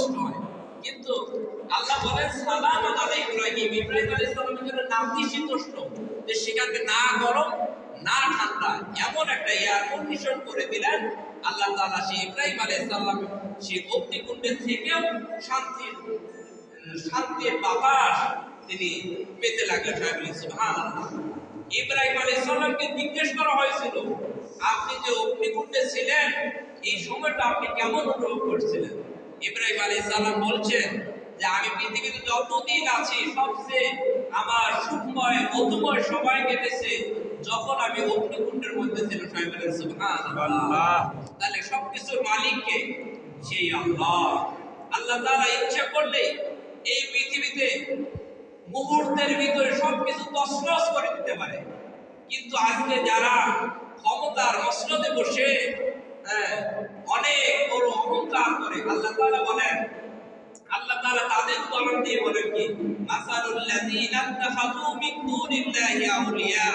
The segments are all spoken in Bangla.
কষ্ট হয়। কিন্তু আল্লাহ বলেন সালাম আলা ইব্রাহিম, ইব্রাহিম আলাইহিস সালামের জন্য নাতিশীতোষ্ণ, যে সেখানে না গরম না ঠান্ডা, এমন একটা এয়ার কন্ডিশন করে দিলেন আল্লাহ তাআলা। সেই ইব্রাহিম আলাইহিস সালাম সেই অগ্নিকুণ্ডের থেকেও শান্তির বাতাস তিনি পেতে লাগলেন। সুবহানাল্লাহ। ইব্রাহিম আলাইহিস সালামকে জিজ্ঞেস করা হয়েছিল, আপনি যে অগ্নিকুণ্ডে ছিলেন এই সময়টা আপনি কেমন অনুভব করছিলেন? ইব্রাহিম আলাইহিস সালাম বলছেন যে আমি পৃথিবীতে যতদিন আছি সবচেয়ে আমার সুখময় মধুময় সময় কেটেছে যখন আমি অগ্নিকুণ্ডের মধ্যে ছিলাম। সুবহানাল্লাহ। তাহলে সবকিছুর মালিক কে? সেই আল্লাহ। আল্লাহ তাআলা ইচ্ছা করলে এই পৃথিবীতে মুহূর্তের ভিতরে সবকিছু তছনছ করে দিতে পারে। কিন্তু আজকে যারা ক্ষমতার মসনদে বসে অনেক বড় অহংকার করে, আল্লাহ তাআলা বলেন, আল্লাহ তাআলা তাদের উদাহরণ দিয়ে বলেন কি, মাসালুল লাযীনা ইত্তাখাযু মিন দুনিল্লাহি আউলিয়া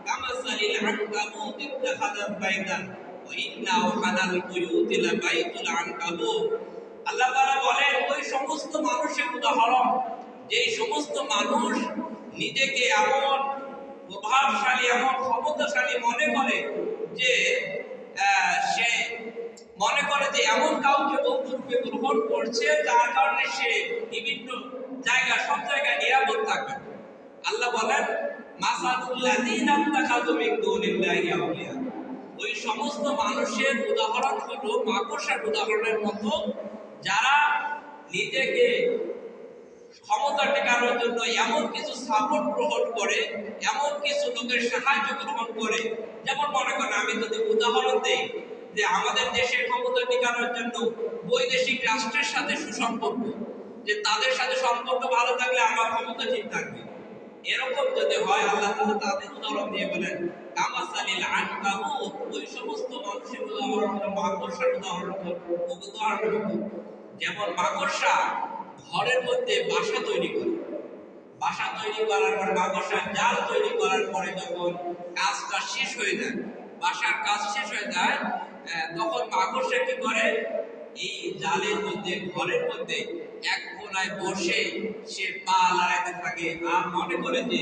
কামাসালিল আনকাবুত ইত্তাখাযাত বাইতান ওয়া ইন্না আওহানাল বুয়ুতি লাবাইতুল আনকাবুত। আল্লাহ তাআলা বলেন, ওই সমস্ত মানুষের উদাহরণ যে সমস্ত মানুষ নিজেকে এমন প্রভাবশালী এমন ক্ষমতাশালী মনে করে যে সে মনে করে যে এমন কাউকে বন্ধুরূপে গ্রহণ করছে যার কারণে সে বিভিন্ন জায়গায় সব জায়গায় নিরাপদ থাকবে। আল্লাহ বলেন মাসালুল লাযীনা ইত্তাখাযু মিন দুনিল্লাহি আউলিয়া, ওই সমস্ত মানুষের উদাহরণ হলো মাকড়সার উদাহরণের মতো, যারা নিজেকে ক্ষমতা টেকানোর জন্য এমন কিছু সাপোর্ট গ্রহণ করে, এমন কিছু লোকের সাহায্য গ্রহণ করে। যেমন মনে করেন, আমি যদি উদাহরণ দেই যে আমাদের দেশের ক্ষমতা টিকানোর জন্য বৈদেশিক রাষ্ট্রের সাথে সুসম্পর্ক, যে তাদের সাথে সম্পর্ক ভালো থাকলে আমার ক্ষমতা ঠিক থাকবে। এরকম যদি হয়, আল্লাহ তাআলা তাদের উদাহরণ দিয়ে বলেন কামাসালিল আনকাবুত, ওই সমস্ত মানুষের উদাহরণ হলো মাকড়সার উদাহরণ। যেমন মাকড়সা ঘরের মধ্যে বাসা তৈরি করে, বাসা তৈরি করার পর মাকড়সার জাল তৈরি করার পরে যখন কাজটা শেষ হয়ে যায়, বাসার কাজ শেষ হয়ে যায়, তখন মাকড়সা কি করে, এই জালের মধ্যে ঘরের মধ্যে এক কোনায় বসে সে পা লড়াইতে থাকে আর মনে করে যে